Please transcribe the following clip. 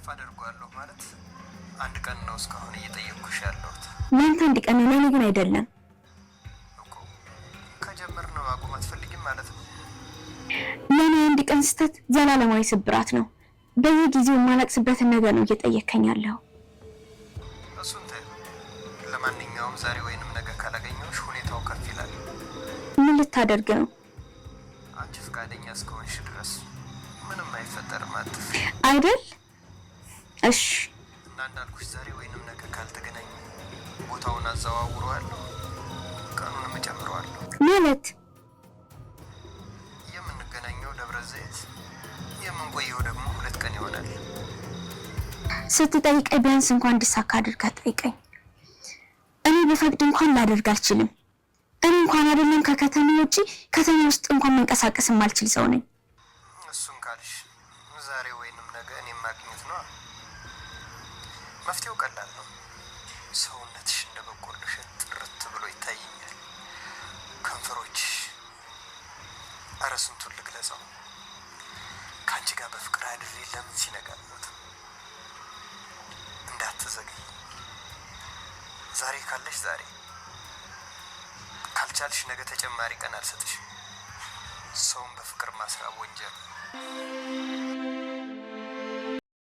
ቀልጠፍ አድርጓለሁ ማለት አንድ ቀን ነው እስካሁን እየጠየቅኩሽ ያለሁት። ለአንተ አንድ ቀን ነው፣ ለእኔ ግን አይደለም እኮ። ከጀመርነው አቁም አትፈልጊም ማለት ነው? ለእኔ አንድ ቀን ስህተት ዘላለማዊ ስብራት ነው። በየጊዜው የማለቅስበትን ነገር ነው እየጠየከኝ ያለው። እሱን ተይው። ለማንኛውም ዛሬ ወይንም ነገ ካላገኘሁሽ ሁኔታው ከፍ ይላል። ምን ልታደርግ ነው? አንቺ ፈቃደኛ እስከሆንሽ ድረስ ምንም አይፈጠርም። አትፍሪ አይደል? እሺ። እና እንዳልኩሽ ዛሬ ወይንም ነገ ካልተገናኘ ቦታውን አዘዋውረዋለሁ፣ ቀኑንም እጨምረዋለሁ። ማለት የምንገናኘው ደብረ ዘይት፣ የምንቆየው ደግሞ 2 ቀን ይሆናል። ስትጠይቀኝ ቢያንስ እንኳን እንዲሳካ አድርጋ ጠይቀኝ። እኔ በፈቅድ እንኳን ላደርግ አልችልም። እኔ እንኳን አይደለም ከከተማ ውጪ ከተማ ውስጥ እንኳን መንቀሳቀስ የማልችል ሰው ነኝ። እሱን ካልሽ ዛሬ ወይንም ነገ እኔም ማግኘት ነው። መፍትሄው ቀላል ነው። ሰውነትሽ እንደ በቆሎ እሸት ጥርት ብሎ ይታየኛል። ከንፈሮችሽ፣ ኧረ ስንቱን ልግለጸው። ከአንቺ ጋር በፍቅር አድሬ ለምን ሲነጋ ሞት። እንዳትዘገይ። ዛሬ ካለሽ ዛሬ፣ ካልቻልሽ ነገ ተጨማሪ ቀን አልሰጥሽም። ሰውን በፍቅር ማስራብ ወንጀል።